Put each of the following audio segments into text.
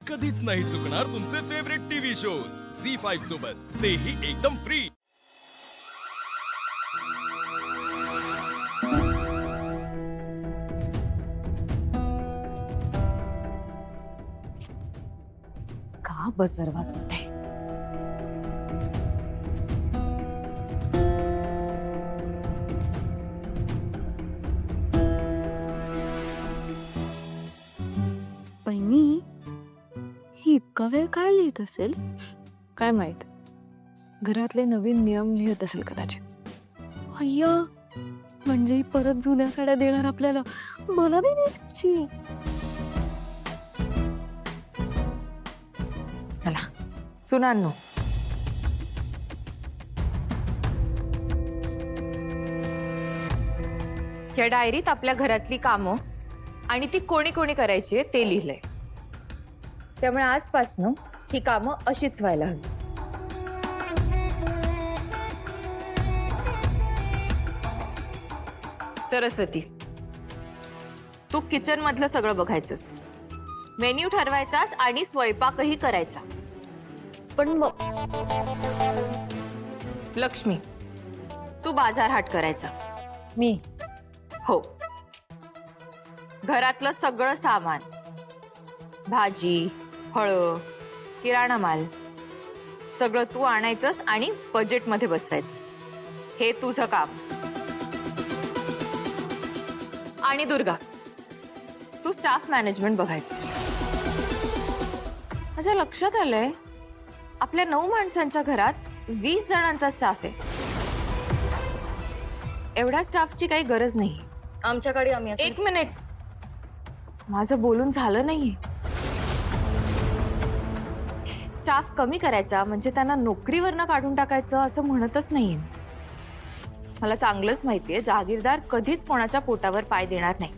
कधीच नाही चुकणार तुमचे फेवरेट टीव्ही शोज झी5 सोबत, तेही एकदम फ्री। का बसरवा होते। बहिणी ही इतका वेळ काय लिहित असेल काय माहित, घरातले नवीन नियम लिहित असेल कदाचित। अय्या, म्हणजे ही परत जुन्या साड्या देणार आपल्याला, मला देण्याची। चला सुनांनो, या डायरीत आपल्या घरातली कामं आणि ती कोणी कोणी करायची ते लिहिलंय। त्यामुळे आजपासनं ही कामं अशीच व्हायला हवी। सरस्वती, तू किचन मधलं सगळं बघायचंस, मेन्यू ठरवायचास आणि स्वयंपाकही करायचा। पण मग लक्ष्मी, तू बाजार हाट करायचा। मी हो, घरातलं सगळं सामान, भाजी, फळं, किराणा माल सगळं तू आणायचंस आणि बजेटमध्ये बसवायचं। हे तुझं काम। आणि दुर्गा, तू स्टाफ मॅनेजमेंट बघायचं। माझ्या लक्षात आलंय, आपल्या 9 माणसांच्या घरात 20 जणांचा स्टाफ आहे। एवढ्या स्टाफची काही गरज नाही आमच्याकडे आम्ही असं। एक मिनिट, माझं बोलून झालं नाहीये। स्टाफ कमी करायचा म्हणजे त्यांना नोकरीवरनं काढून टाकायचं असं म्हणतच नाहीये। मला चांगलंच माहितीये, जहागीरदार कधीच कोणाच्या पोटावर पाय देणार नाही।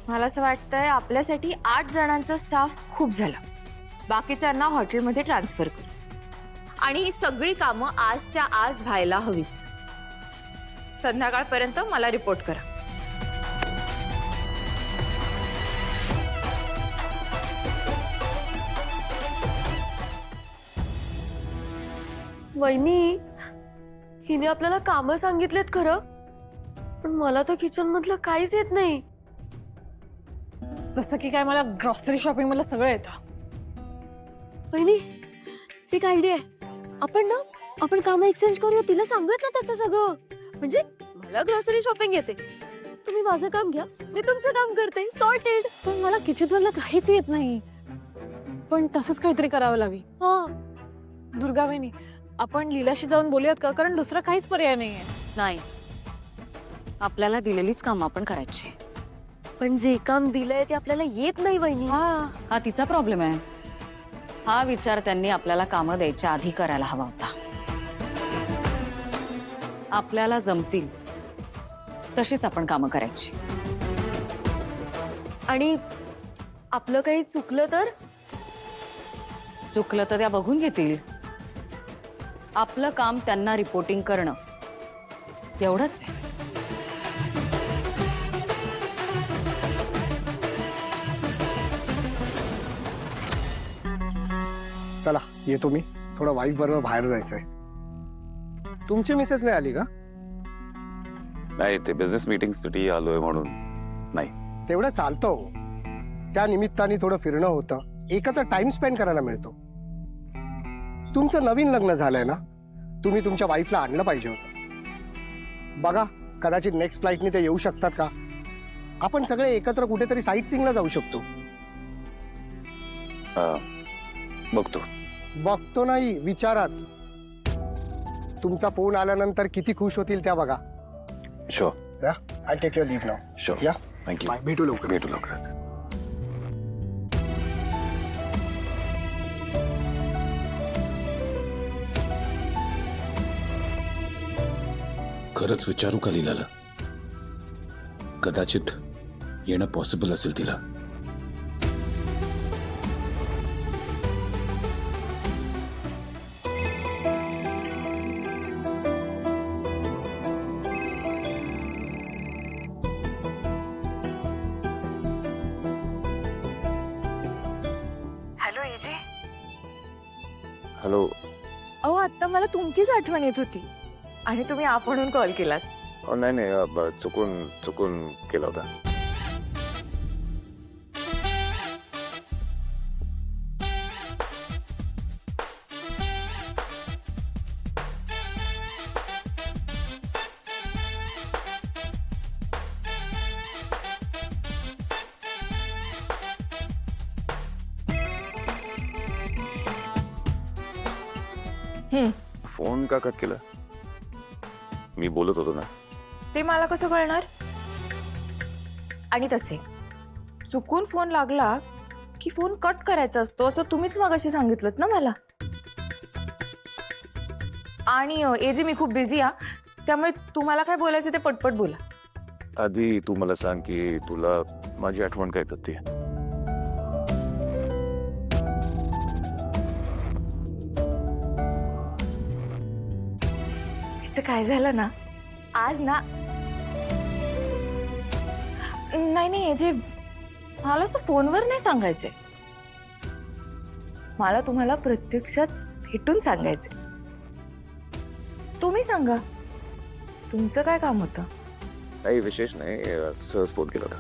मला असं वाटतंय, आपल्यासाठी 8 जणांचा स्टाफ खूप झाला। बाकीच्यांना हॉटेलमध्ये ट्रान्सफर करू आणि ही सगळी कामं आजच्या आज व्हायला हवीत। संध्याकाळपर्यंत मला रिपोर्ट करा। वहिनी, हिने आपल्याला कामं सांगितलेत खरं, पण मला तर किचन मधलं काहीच येत नाही। जसं की काय, मला ग्रॉसरी शॉपिंग मला सगळं येतं। वहिनी, एक आयडिया आहे, आपण कामं एक्सचेंज करूया, तिला सांगूयात ना त्याचं सगळं। म्हणजे मला ग्रॉसरी शॉपिंग येते, तुम्ही माझं काम घ्या, मी तुमचं काम करते, सॉर्टेड। पण मला किचन मधलं काहीच येत नाही, पण तसंच काहीतरी करावं लागेल। हा, दुर्गा वहिनी, आपण लीलाशी जाऊन बोलूयात का? कारण दुसरा काहीच पर्याय नाहीये। नाही, आपल्याला दिलेलीच काम आपण करायची। पण जे काम दिलंय ते आपल्याला येत नाही वहिनी। हा तिचा प्रॉब्लेम आहे। हा विचार त्यांनी आपल्याला कामं द्यायच्या आधी करायला हवा होता। आपल्याला जमतील तशीच आपण कामं करायची। आणि आपलं काही चुकलं तर? चुकलं तर त्या बघून घेतील। आपलं काम त्यांना रिपोर्टिंग करणं एवढंच आहे। चला येतो मी, थोडं वाईफ बरोबर बाहेर जायचंय। तुमची मिसेस नाही आली का? नाही, ते बिझनेस मीटिंग साठी आलोय म्हणून नाही। तेवढं चालतं हो, त्या निमित्ताने थोडं फिरणं होतं, एकत्र टाइम स्पेंड करायला मिळतो। तुमचं नवीन लग्न झालंय ना, तुम्ही तुमच्या वाईफला आणलं पाहिजे होतं। बघा, कदाचित नेक्स्ट फ्लाईटने ते येऊ शकतात का? आपण सगळे एकत्र कुठेतरी साईट सीइंगला जाऊ शकतो। बघतो नाही, विचाराच। तुमचा फोन आल्यानंतर किती खुश होतील त्या बघा। Sure, I take your leave now. Sure, yeah, thank you. Bye, भेटू लवकर। भेटू लवकरच। खरंच विचारू का लीलाला? कदाचित येणं पॉसिबल असेल तिला। Hello AJ. हॅलो. अहो आता मला तुमचीच आठवण येत होती आणि तुम्ही आपणहून कॉल केलात. नाही नाही, चुकून चुकून केला होता. फोन का कट केला? मी बोलत होतो ना. ते मला कसं कळणार? आणि तसे चुकून फोन लागला की फोन कट करायचा असतो असं तुम्हीच मगाशी सांगितलं ना मला. आणि एजे मी खूप बिझी आहे त्यामुळे तुम्हाला काय बोलायचं ते पटपट बोला. आधी तू मला सांग की तुला माझी आठवण काय येतात ती. त्याचं काय झालं ना आज ना. नाही नाही एजे मला असं फोनवर नाही सांगायचंय. मला तुम्हाला प्रत्यक्षात भेटून सांगायचंय. तुम्ही सांगा तुमचं काय काम होतं? काही विशेष नाही, सहज फोन केला होता.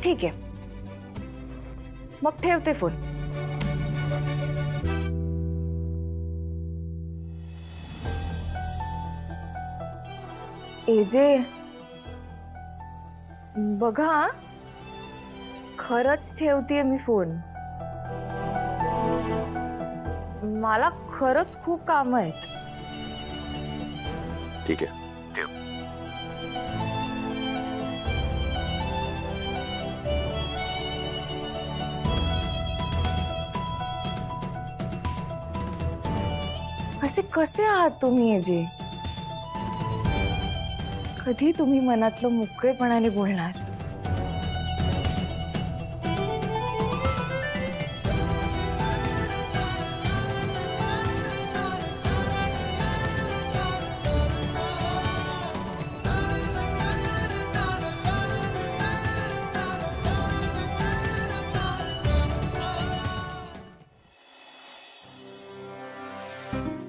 ठीक आहे मग ठेवते फोन. एजे बघा खरंच ठेवतेय मी फोन. मला खरंच खूप काम आहेत. ठीक आहे. असे कसे आहात तुम्ही एजे? कधी तुम्ही मनातलं मोकळेपणाने बोलणार?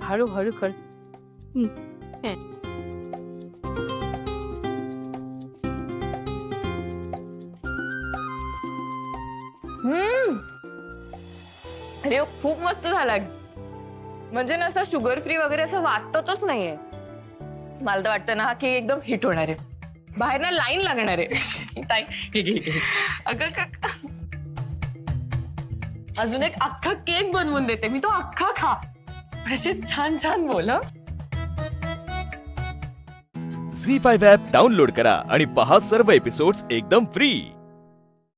हळूहळू कर. अरे खूप मस्त झाला. म्हणजे ना असं शुगर फ्री वगैरे असं वाटतच नाहीये. मला तर वाटतं ना की एकदम हिट होणार आहे. बाहेर ना लाईन लागणार आहे. अजून एक अख्खा केक बनवून देते मी, तो अख्खा खा. असे छान छान बोल. झी5 ॲप डाउनलोड करा आणि पहा सर्व एपिसोड्स एकदम फ्री.